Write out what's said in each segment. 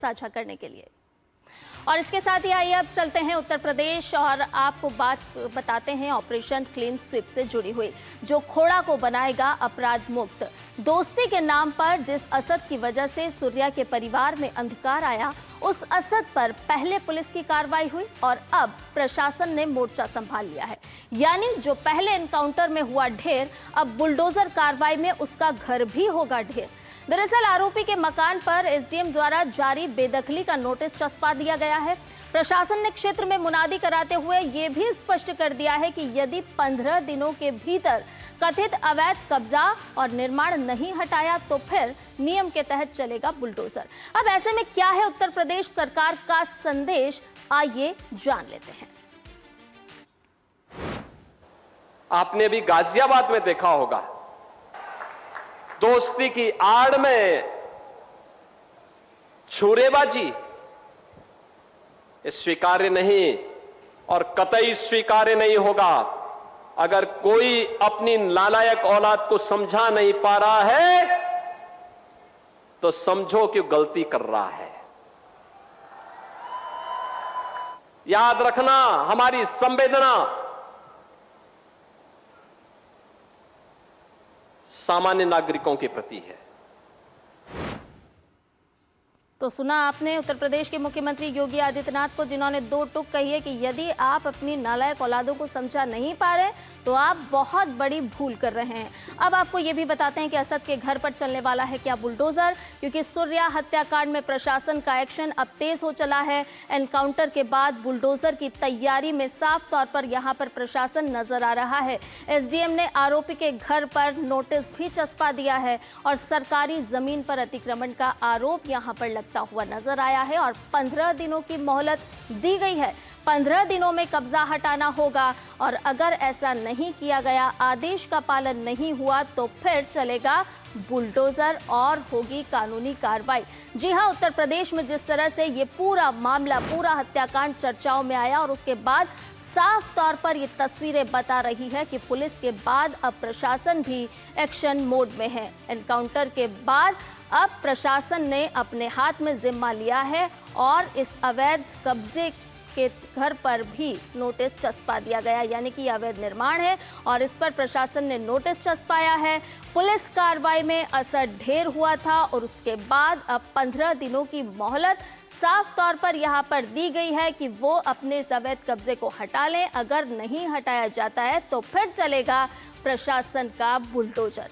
साझा करने के लिए। और इसके साथ ही आइए अब चलते हैं उत्तर प्रदेश और आपको बात बताते हैं ऑपरेशन क्लीन स्वीप से जुड़ी हुई, जो खोड़ा को बनाएगा अपराध मुक्त। दोस्ती के नाम पर जिस असद की वजह से सूर्या के परिवार में अंधकार आया, उस असद पर पहले पुलिस की कार्रवाई हुई और अब प्रशासन ने मोर्चा संभाल लिया है। यानी जो पहले एनकाउंटर में हुआ ढेर, अब बुलडोजर कार्रवाई में उसका घर भी होगा ढेर। दरअसल आरोपी के मकान पर एसडीएम द्वारा जारी बेदखली का नोटिस चस्पा दिया गया है। प्रशासन ने क्षेत्र में मुनादी कराते हुए ये भी स्पष्ट कर दिया है कि यदि 15 दिनों के भीतर कथित अवैध कब्जा और निर्माण नहीं हटाया तो फिर नियम के तहत चलेगा बुलडोजर। अब ऐसे में क्या है उत्तर प्रदेश सरकार का संदेश, आइए जान लेते हैं। आपने भी गाजियाबाद में देखा होगा, दोस्ती की आड़ में छुरेबाजी स्वीकार्य नहीं और कतई स्वीकार्य नहीं होगा। अगर कोई अपनी नालायक औलाद को समझा नहीं पा रहा है तो समझो कि गलती कर रहा है। याद रखना, हमारी संवेदना सामान्य नागरिकों के प्रति है। तो सुना आपने उत्तर प्रदेश के मुख्यमंत्री योगी आदित्यनाथ को, जिन्होंने दो टूक कही है कि यदि आप अपनी नालायक औलादों को समझा नहीं पा रहे तो आप बहुत बड़ी भूल कर रहे हैं। अब आपको ये भी बताते हैं कि असद के घर पर चलने वाला है क्या बुलडोजर, क्योंकि सूर्या हत्याकांड में प्रशासन का एक्शन अब तेज हो चला है। एनकाउंटर के बाद बुलडोजर की तैयारी में साफ तौर पर यहां पर प्रशासन नजर आ रहा है। एसडीएम ने आरोपी के घर पर नोटिस भी चस्पा दिया है और सरकारी जमीन पर अतिक्रमण का आरोप यहां पर लगता हुआ नजर आया है और 15 दिनों की मोहलत दी गई है। 15 दिनों में कब्जा हटाना होगा और अगर ऐसा नहीं किया गया, आदेश का पालन नहीं हुआ तो फिर चलेगा बुलडोजर और होगी कानूनी कार्रवाई। जी हां, उत्तर प्रदेश में जिस तरह से ये पूरा मामला, पूरा हत्याकांड चर्चाओं में आया और उसके बाद साफ तौर पर ये तस्वीरें बता रही है कि पुलिस के बाद अब प्रशासन भी एक्शन मोड में है। एनकाउंटर के बाद अब प्रशासन ने अपने हाथ में जिम्मा लिया है और इस अवैध कब्जे के घर पर भी नोटिस चस्पा दिया गया, यानी कि अवैध निर्माण है और इस पर प्रशासन ने नोटिस चस्पाया है। पुलिस कार्रवाई में असर ढेर हुआ था और उसके बाद अब 15 दिनों की मोहलत साफ तौर पर यहां पर दी गई है कि वो अपने इस अवैध कब्जे को हटा लें। अगर नहीं हटाया जाता है तो फिर चलेगा प्रशासन का बुलडोजर।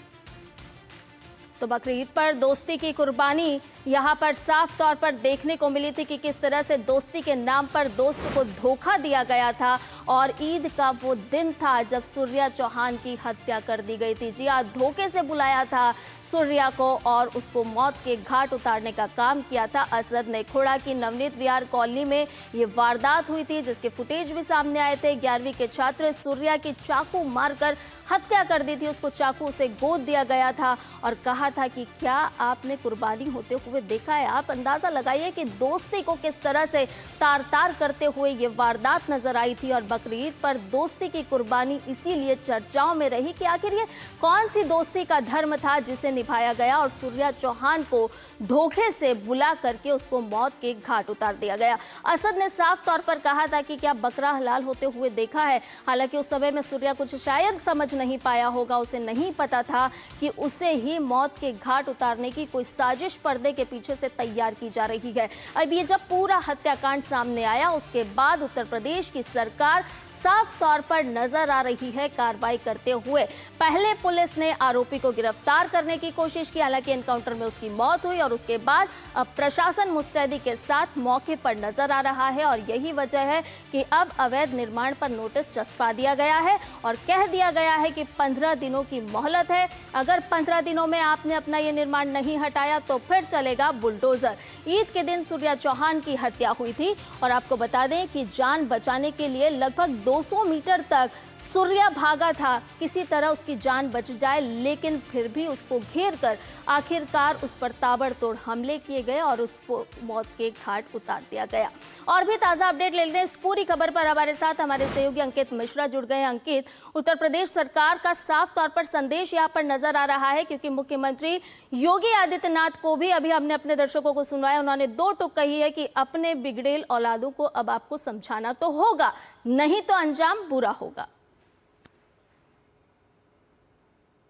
तो बकरीद पर दोस्ती की कुर्बानी यहाँ पर साफ तौर पर देखने को मिली थी कि किस तरह से दोस्ती के नाम पर दोस्त को धोखा दिया गया था और ईद का वो दिन था जब सूर्या चौहान की हत्या कर दी गई थी। जी हाँ, धोखे से बुलाया था सूर्या को और उसको मौत के घाट उतारने का काम किया था असद ने। खोड़ा की नवनीत विहार कॉलोनी में ये वारदात हुई थी, जिसके फुटेज भी सामने आए थे। 11वीं के छात्र सूर्या की चाकू मारकर हत्या कर दी थी। उसको चाकू से गोद दिया गया था और कहा था कि क्या आपने कुर्बानी होते हुए देखा है? आप अंदाजा लगाइए कि दोस्ती को किस तरह से तार तार करते हुए ये वारदात नजर आई थी। और बकरीद पर दोस्ती की कुर्बानी इसीलिए चर्चाओं में रही कि आखिर ये कौन सी दोस्ती का धर्म था जिसे निभाया गया और सूर्या चौहान को धोखे से बुला करके उसको मौत के घाट उतार दिया गया। असद ने साफ तौर पर कहा था कि क्या बकरा हलाल होते हुए देखा है। हालांकि उस समय में सूर्या कुछ शायद समझ नहीं पाया होगा, उसे नहीं पता था कि उसे ही मौत के घाट उतारने की कोई साजिश पर्दे के पीछे से तैयार की जा रही है। अब ये जब पूरा हत्याकांड सामने आया उसके बाद उत्तर प्रदेश की सरकार साफ तौर पर नजर आ रही है कार्रवाई करते हुए। पहले पुलिस ने आरोपी को गिरफ्तार करने की कोशिश की, हालांकि एनकाउंटर में उसकी मौत हुई और उसके बाद अब प्रशासन मुस्तैदी के साथ मौके पर नजर आ रहा है और यही वजह है कि अब अवैध निर्माण पर नोटिस चस्पा दिया गया है और कह दिया गया है कि 15 दिनों की मोहलत है। अगर 15 दिनों में आपने अपना ये निर्माण नहीं हटाया तो फिर चलेगा बुलडोजर। ईद के दिन सूर्या चौहान की हत्या हुई थी और आपको बता दें कि जान बचाने के लिए लगभग 200 मीटर तक सूर्या भागा था, किसी तरह उसकी जान बच जाए, लेकिन फिर भी उसको घेर कर आखिरकार उस पर ताबड़तोड़ हमले किए गए और उसको मौत के घाट उतार दिया गया। और भी ताज़ा अपडेट ले लेते हैं इस पूरी खबर पर। हमारे साथ हमारे सहयोगी अंकित मिश्रा जुड़ गए हैं। अंकित, उत्तर प्रदेश सरकार का साफ तौर पर संदेश यहाँ पर नजर आ रहा है, क्योंकि मुख्यमंत्री योगी आदित्यनाथ को भी अभी हमने अपने दर्शकों को सुनवाया, उन्होंने दो टूक कही है कि अपने बिगड़ेल औलादों को अब आपको समझाना तो होगा, नहीं तो अंजाम बुरा होगा।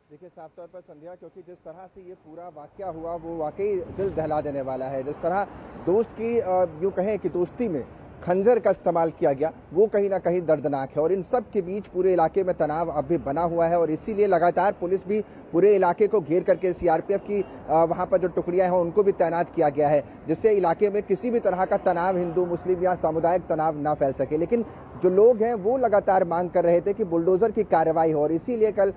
देखिए, साफ तौर पर संध्या, क्योंकि जिस तरह से ये पूरा वाकया हुआ वो वाकई दिल दहला देने वाला है। जिस तरह दोस्त की यूँ कहें कि दोस्ती में खंजर का इस्तेमाल किया गया, वो कहीं ना कहीं दर्दनाक है। और इन सब के बीच पूरे इलाके में तनाव अब भी बना हुआ है और इसीलिए लगातार पुलिस भी पूरे इलाके को घेर करके सीआरपीएफ की वहां पर जो टुकड़ियां हैं उनको भी तैनात किया गया है, जिससे इलाके में किसी भी तरह का तनाव, हिंदू मुस्लिम या सामुदायिक तनाव ना फैल सके। लेकिन जो लोग हैं वो लगातार मांग कर रहे थे कि बुलडोजर की कार्रवाई हो और इसीलिए कल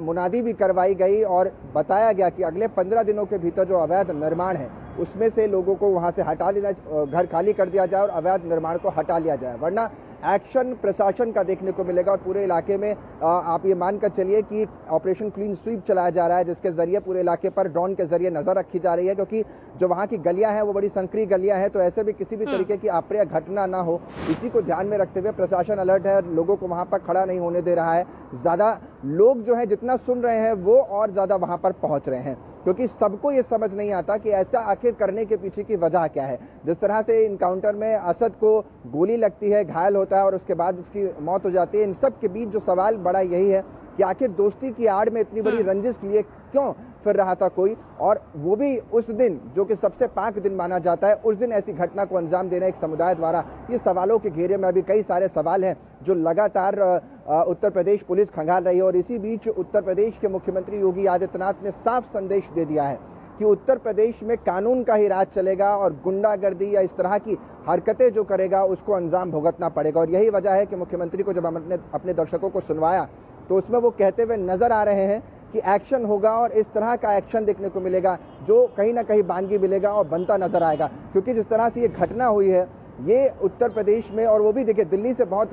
मुनादी भी करवाई गई और बताया गया कि अगले 15 दिनों के भीतर जो अवैध निर्माण है उसमें से लोगों को वहां से हटा लिया, घर खाली कर दिया जाए और अवैध निर्माण को हटा लिया जाए, वरना एक्शन प्रशासन का देखने को मिलेगा। और पूरे इलाके में आप ये मानकर चलिए कि ऑपरेशन क्लीन स्वीप चलाया जा रहा है, जिसके जरिए पूरे इलाके पर ड्रोन के जरिए नजर रखी जा रही है, क्योंकि जो वहां की गलियां हैं वो बड़ी संकरी गलियां हैं, तो ऐसे भी किसी भी तरीके की अप्रिय घटना ना हो, इसी को ध्यान में रखते हुए प्रशासन अलर्ट है, लोगों को वहां पर खड़ा नहीं होने दे रहा है। ज्यादा लोग जो है जितना सुन रहे हैं वो और ज्यादा वहां पर पहुंच रहे हैं, क्योंकि सबको ये समझ नहीं आता कि ऐसा आखिर करने के पीछे की वजह क्या है। जिस तरह से इनकाउंटर में असद को गोली लगती है, घायल होता है और उसके बाद उसकी मौत हो जाती है, इन सब के बीच जो सवाल बड़ा यही है कि आखिर दोस्ती की आड़ में इतनी बड़ी रंजिश लिए क्यों फिर रहा था कोई, और वो भी उस दिन जो कि सबसे पाक दिन माना जाता है, उस दिन ऐसी घटना को अंजाम देना एक समुदाय द्वारा। ये सवालों के घेरे में अभी कई सारे सवाल हैं जो लगातार उत्तर प्रदेश पुलिस खंगाल रही है। और इसी बीच उत्तर प्रदेश के मुख्यमंत्री योगी आदित्यनाथ ने साफ संदेश दे दिया है कि उत्तर प्रदेश में कानून का ही राज चलेगा और गुंडागर्दी या इस तरह की हरकतें जो करेगा उसको अंजाम भुगतना पड़ेगा। और यही वजह है कि मुख्यमंत्री को जब हमने अपने दर्शकों को सुनवाया तो उसमें वो कहते हुए नजर आ रहे हैं कि एक्शन होगा और इस तरह का एक्शन देखने को मिलेगा जो कहीं ना कहीं बानगी मिलेगा और बनता नजर आएगा। क्योंकि जिस तरह से ये घटना हुई है ये उत्तर प्रदेश में, और वो भी देखिए दिल्ली से बहुत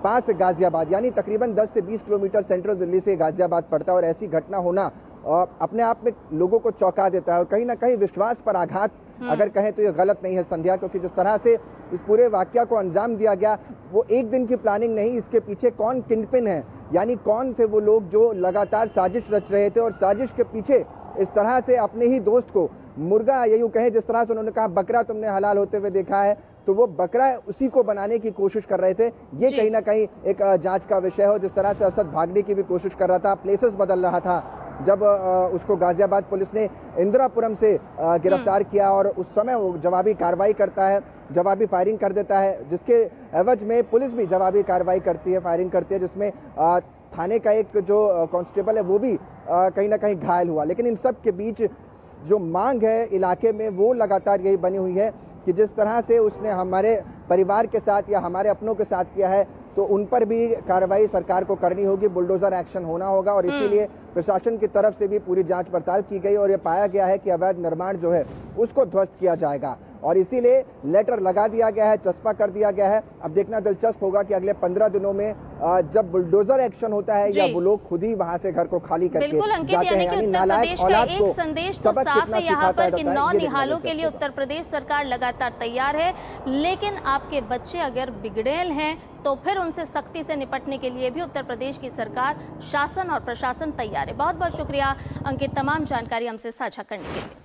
पास है गाजियाबाद, यानी तकरीबन 10 से 20 किलोमीटर सेंट्रल दिल्ली से गाजियाबाद पड़ता है, और ऐसी घटना होना अपने आप में लोगों को चौंका देता है और कहीं ना कहीं विश्वास पर आघात अगर कहें तो ये गलत नहीं है संध्या, क्योंकि जिस तरह से इस पूरे वाकया को अंजाम दिया गया वो एक दिन की प्लानिंग नहीं, इसके पीछे कौन किंगपिन है, यानी कौन थे वो लोग जो लगातार साजिश रच रहे थे और साजिश के पीछे इस तरह से अपने ही दोस्त को मुर्गा, यूं कहें जिस तरह से उन्होंने कहा बकरा तुमने हलाल होते हुए देखा है, तो वो बकरा उसी को बनाने की कोशिश कर रहे थे। ये कहीं ना कहीं एक जांच का विषय हो। जिस तरह से असद भागने की भी कोशिश कर रहा था, प्लेसेस बदल रहा था, जब उसको गाजियाबाद पुलिस ने इंदिरापुरम से गिरफ्तार किया और उस समय वो जवाबी कार्रवाई करता है, जवाबी फायरिंग कर देता है, जिसके एवज में पुलिस भी जवाबी कार्रवाई करती है, फायरिंग करती है, जिसमें थाने का एक जो कांस्टेबल है वो भी कहीं ना कहीं घायल हुआ। लेकिन इन सब के बीच जो मांग है इलाके में वो लगातार यही बनी हुई है कि जिस तरह से उसने हमारे परिवार के साथ या हमारे अपनों के साथ किया है तो उन पर भी कार्रवाई सरकार को करनी होगी, बुलडोजर एक्शन होना होगा। और इसीलिए प्रशासन की तरफ से भी पूरी जांच पड़ताल की गई और ये पाया गया है कि अवैध निर्माण जो है उसको ध्वस्त किया जाएगा और इसीलिए लेटर लगा दिया गया है, चस्पा कर दिया गया है। अब देखना दिलचस्प होगा कि अगले 15 दिनों में जब बुलडोजर एक्शन होता है या वो लोग खुद ही वहां से घर को खाली करके बिल्कुल अंकित, यानी कि उत्तर प्रदेश का एक संदेश तो साफ है यहाँ पर कि नौनिहालों के लिए उत्तर प्रदेश सरकार लगातार तैयार है, लेकिन आपके बच्चे अगर बिगड़ेल हैं तो फिर उनसे सख्ती से निपटने के लिए भी उत्तर प्रदेश की सरकार, शासन और प्रशासन तैयार है। बहुत बहुत शुक्रिया अंकित तमाम जानकारी हमसे साझा करने के लिए।